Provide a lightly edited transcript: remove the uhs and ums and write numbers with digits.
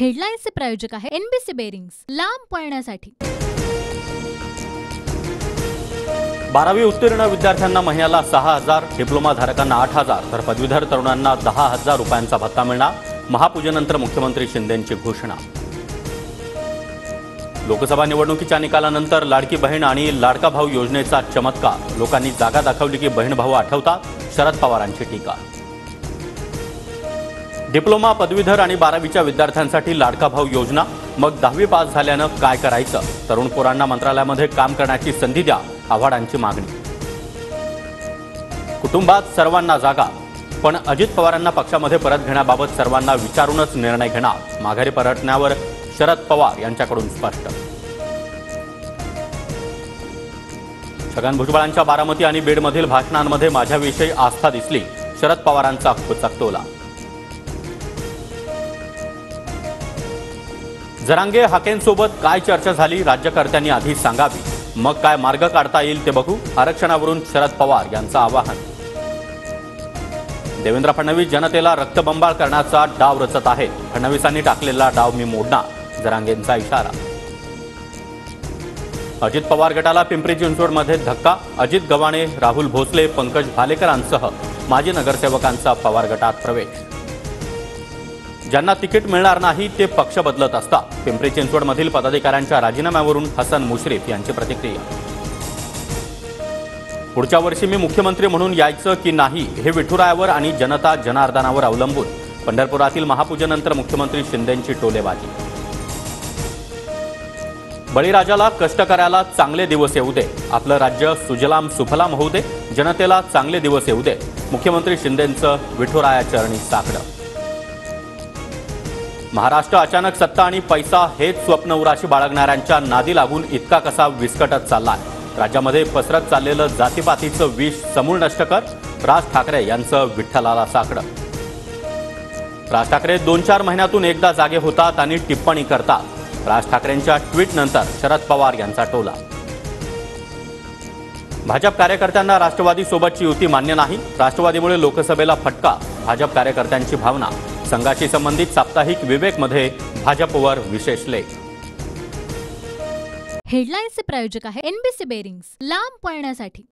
हेडलाईन्सचे प्रायोजक आहे NBC bearings, लांब पळण्यासाठी। 12वी उत्तीर्ण विद्यार्थ्यांना महिन्याला 6,000, डिप्लोमा धारकांना 8,000 तर पदवीधर तरुणांना 10,000 रुपयांचा भत्ता मिळणार। महापूजनानंतर मुख्यमंत्री शिंदेंची घोषणा। लोकसभा निवडणुकीच्या निकालानंतर लाडकी बहीण आणि लाडका भाऊ योजनेचा चमत्कार। लोकांनी जागा दाखवली की बहीण भाऊ आठवतात, शरद पवारांची टीका। डिप्लोमा, पदवीधर आणि 12वीच्या विद्यार्थ्यांसाठी लाडका भाऊ योजना। मग 10वी पास झाल्यानं काय करायचं? तरुण पोरांना मंत्रालयामध्ये काम करण्याची संधी द्या, आव्हाडांची मागणी। कुटुंबात सर्वांना जागा, पण अजित पवारांना पक्षामध्ये परत घेण्याबाबत सर्वांना विचारूनच निर्णय घेणार। माघारी परतण्यावर शरद पवार यांच्याकडून स्पष्ट। छगन भुजबळांच्या बारामती आणि बीडमधील भाषणांमध्ये माझ्याविषयी आस्था दिसली, शरद पवारांचा चकटोला। जरांगे हाकेंसोबत काय चर्चा झाली, राज्यकर्त्यांनी आधी सांगावी, मग काय मार्ग काढता येईल ते बघू। आरक्षणावरून शरद पवार यांचं आवाहन। देवेंद्र फडणवीस जनतेला रक्तबंबाळ करण्याचा डाव रचत आहेत, फडणवीसांनी टाकलेला डाव मी मोडणार, जरांगेंचा इशारा। अजित पवार गटाला पिंपरी चिंचवडमध्ये धक्का, अजित गव्हाणे, राहुल भोसले, पंकज भालेकरांसह माजी नगरसेवकांचा पवार गटात प्रवेश। ज्यांना तिकीट मिळणार नाही ते पक्ष बदलत असतात, पिंपरी चिंचवडमधील पदाधिकाऱ्यांच्या राजीनाम्यावरून हसन मुश्रीफ यांची प्रतिक्रिया। पुढच्या वर्षी मी मुख्यमंत्री म्हणून यायचं की नाही हे विठुरायावर आणि जनता जनार्दनावर अवलंबून, पंढरपुरातील महापूजनानंतर मुख्यमंत्री शिंदेंची टोलेबाजी। बळीराजाला कष्टकऱ्याला चांगले दिवस येऊ दे, आपलं राज्य सुजलाम सुफलाम होऊ दे, जनतेला चांगले दिवस येऊ दे, मुख्यमंत्री शिंदेंचं विठुराया चरणी साकडं। महाराष्ट्र अचानक सत्ता आणि पैसा हेच स्वप्न उराशी बाळगणाऱ्यांच्या नादी लागून इतका कसा विस्कटत चाललाय। राज्यामध्ये पसरत चाललेलं जातीपातीचं विष समूळ नष्ट कर, राज ठाकरे यांचं विठ्ठलाला साकडं। राज ठाकरे 2-4 महिन्यातून एकदा जागे होतात आणि टिप्पणी करतात। राज ठाकरेंच्या ट्विटनंतर शरद पवार यांचा टोला। भाजप कार्यकर्त्यांना राष्ट्रवादी सोबतची युती मान्य नाही, राष्ट्रवादीमुळे लोकसभेला फटका, भाजप कार्यकर्त्यांची भावना। संघाशी संबंधित साप्ताहिक विवेकमध्ये भाजपवर विशेष लेख। हेडलाईन्सचे प्रायोजक आहे एनबीसी बेरिंग्स, लांब पळण्यासाठी।